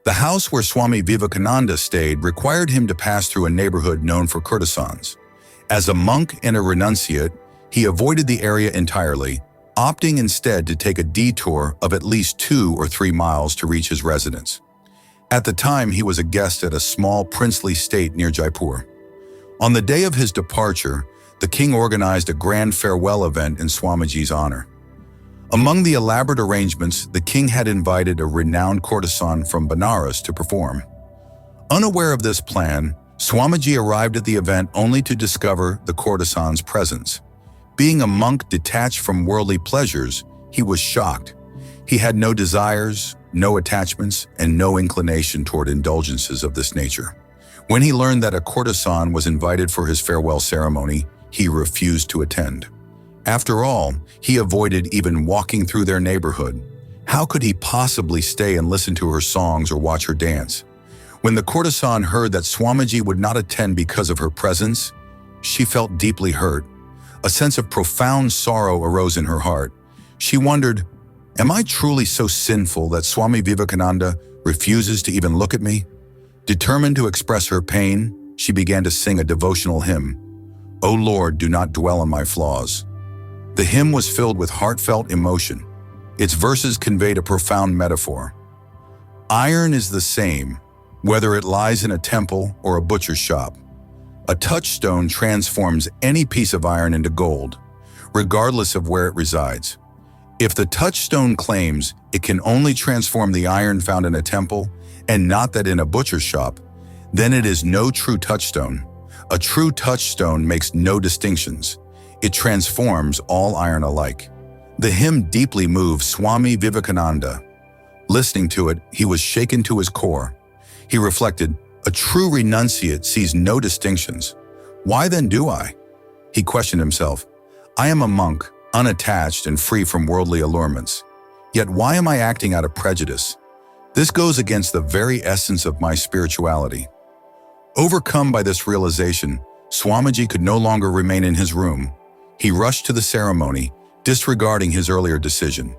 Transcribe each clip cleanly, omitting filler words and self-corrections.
The house where Swami Vivekananda stayed required him to pass through a neighborhood known for courtesans. As a monk and a renunciate, he avoided the area entirely, opting instead to take a detour of at least 2 or 3 miles to reach his residence. At the time, he was a guest at a small princely state near Jaipur. On the day of his departure, the king organized a grand farewell event in Swamiji's honor. Among the elaborate arrangements, the king had invited a renowned courtesan from Benares to perform. Unaware of this plan, Swamiji arrived at the event only to discover the courtesan's presence. Being a monk detached from worldly pleasures, he was shocked. He had no desires, no attachments, and no inclination toward indulgences of this nature. When he learned that a courtesan was invited for his farewell ceremony, he refused to attend. After all, he avoided even walking through their neighborhood. How could he possibly stay and listen to her songs or watch her dance? When the courtesan heard that Swamiji would not attend because of her presence, she felt deeply hurt. A sense of profound sorrow arose in her heart. She wondered, "Am I truly so sinful that Swami Vivekananda refuses to even look at me?" Determined to express her pain, she began to sing a devotional hymn, "O Lord, do not dwell on my flaws." The hymn was filled with heartfelt emotion. Its verses conveyed a profound metaphor. Iron is the same, whether it lies in a temple or a butcher's shop. A touchstone transforms any piece of iron into gold, regardless of where it resides. If the touchstone claims it can only transform the iron found in a temple and not that in a butcher's shop, then it is no true touchstone. A true touchstone makes no distinctions. It transforms all iron alike. The hymn deeply moved Swami Vivekananda. Listening to it, he was shaken to his core. He reflected, "A true renunciate sees no distinctions. Why then do I?" He questioned himself. "I am a monk, unattached and free from worldly allurements. Yet why am I acting out of prejudice? This goes against the very essence of my spirituality." Overcome by this realization, Swamiji could no longer remain in his room. He rushed to the ceremony, disregarding his earlier decision.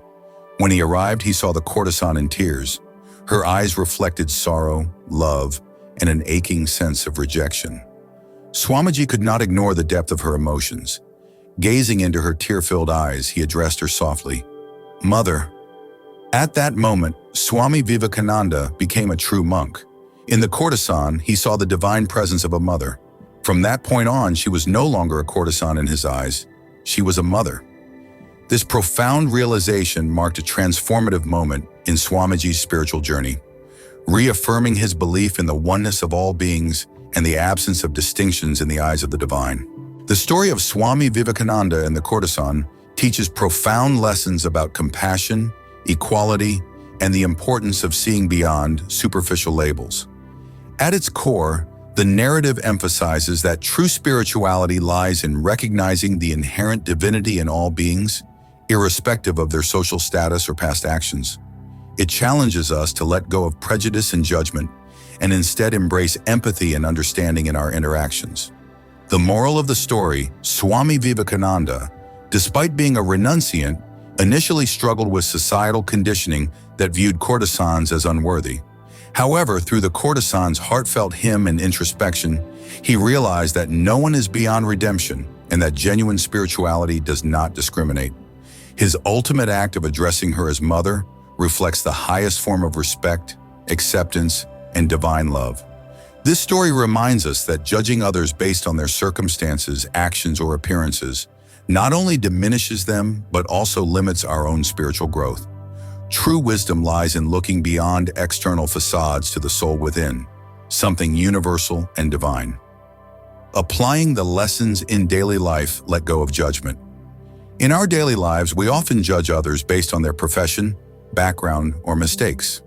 When he arrived, he saw the courtesan in tears. Her eyes reflected sorrow, love, and an aching sense of rejection. Swamiji could not ignore the depth of her emotions. Gazing into her tear-filled eyes, he addressed her softly, "Mother." At that moment, Swami Vivekananda became a true monk. In the courtesan, he saw the divine presence of a mother. From that point on, she was no longer a courtesan in his eyes. She was a mother. This profound realization marked a transformative moment in Swamiji's spiritual journey, reaffirming his belief in the oneness of all beings and the absence of distinctions in the eyes of the divine. The story of Swami Vivekananda and the courtesan teaches profound lessons about compassion, equality, and the importance of seeing beyond superficial labels. At its core, the narrative emphasizes that true spirituality lies in recognizing the inherent divinity in all beings, irrespective of their social status or past actions. It challenges us to let go of prejudice and judgment and instead embrace empathy and understanding in our interactions. The moral of the story, Swami Vivekananda, despite being a renunciant, initially struggled with societal conditioning that viewed courtesans as unworthy. However, through the courtesan's heartfelt hymn and introspection, he realized that no one is beyond redemption and that genuine spirituality does not discriminate. His ultimate act of addressing her as mother reflects the highest form of respect, acceptance, and divine love. This story reminds us that judging others based on their circumstances, actions, or appearances not only diminishes them, but also limits our own spiritual growth. True wisdom lies in looking beyond external facades to the soul within, something universal and divine. Applying the lessons in daily life, let go of judgment. In our daily lives, we often judge others based on their profession, background, or mistakes.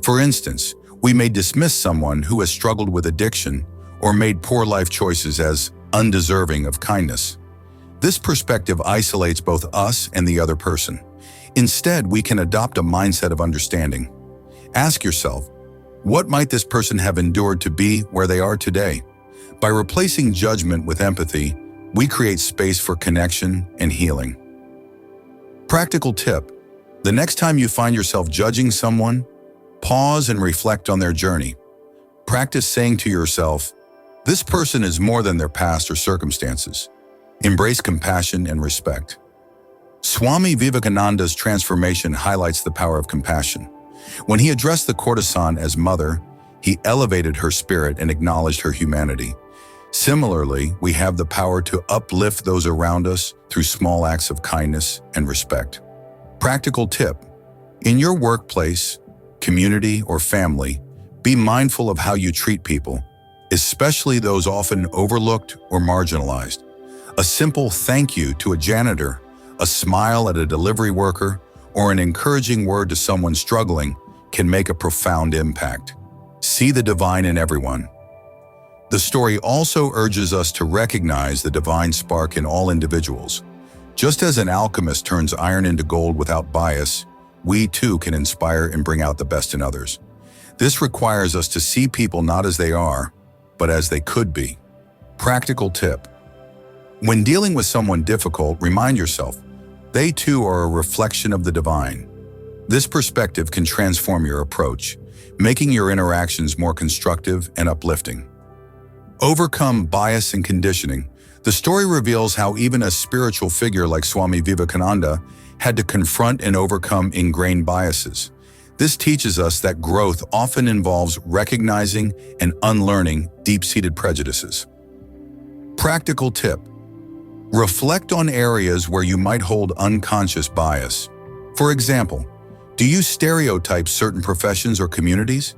For instance, we may dismiss someone who has struggled with addiction or made poor life choices as undeserving of kindness. This perspective isolates both us and the other person. Instead, we can adopt a mindset of understanding. Ask yourself, what might this person have endured to be where they are today? By replacing judgment with empathy, we create space for connection and healing. Practical tip: the next time you find yourself judging someone, Pause and reflect on their journey. Practice saying to yourself, "This person is more than their past or circumstances." Embrace compassion and respect. Swami Vivekananda's transformation highlights the power of compassion. When he addressed the courtesan as mother, he elevated her spirit and acknowledged her humanity. Similarly, we have the power to uplift those around us through small acts of kindness and respect. Practical tip: in your workplace, community, or family, be mindful of how you treat people, especially those often overlooked or marginalized. A simple thank you to a janitor, a smile at a delivery worker, or an encouraging word to someone struggling can make a profound impact. See the divine in everyone. The story also urges us to recognize the divine spark in all individuals. Just as an alchemist turns iron into gold without bias, we too can inspire and bring out the best in others. This requires us to see people not as they are, but as they could be. Practical tip: when dealing with someone difficult, remind yourself, they too are a reflection of the divine. This perspective can transform your approach, making your interactions more constructive and uplifting. Overcome bias and conditioning. The story reveals how even a spiritual figure like Swami Vivekananda had to confront and overcome ingrained biases. This teaches us that growth often involves recognizing and unlearning deep-seated prejudices. Practical tip: reflect on areas where you might hold unconscious bias. For example, do you stereotype certain professions or communities?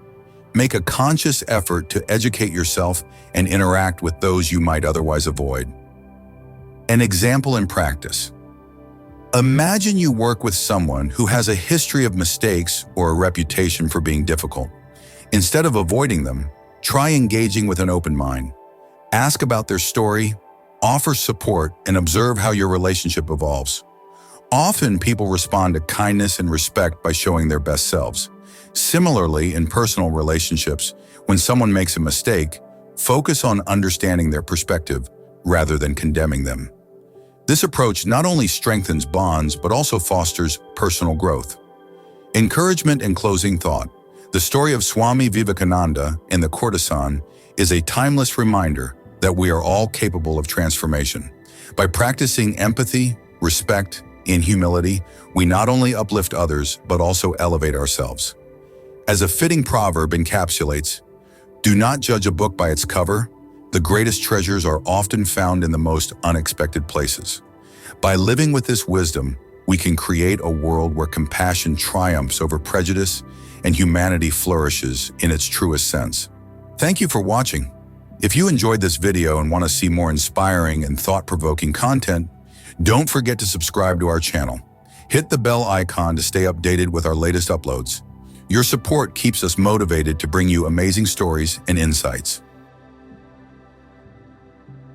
Make a conscious effort to educate yourself and interact with those you might otherwise avoid. An example in practice: imagine you work with someone who has a history of mistakes or a reputation for being difficult. Instead of avoiding them, try engaging with an open mind. Ask about their story, offer support, and observe how your relationship evolves. Often, people respond to kindness and respect by showing their best selves. Similarly, in personal relationships, when someone makes a mistake, focus on understanding their perspective rather than condemning them. This approach not only strengthens bonds, but also fosters personal growth. Encouragement and closing thought. The story of Swami Vivekananda and the courtesan is a timeless reminder that we are all capable of transformation. By practicing empathy, respect, and humility, we not only uplift others, but also elevate ourselves. As a fitting proverb encapsulates, "Do not judge a book by its cover. The greatest treasures are often found in the most unexpected places." By living with this wisdom, we can create a world where compassion triumphs over prejudice and humanity flourishes in its truest sense. Thank you for watching. If you enjoyed this video and want to see more inspiring and thought-provoking content, don't forget to subscribe to our channel. Hit the bell icon to stay updated with our latest uploads. Your support keeps us motivated to bring you amazing stories and insights.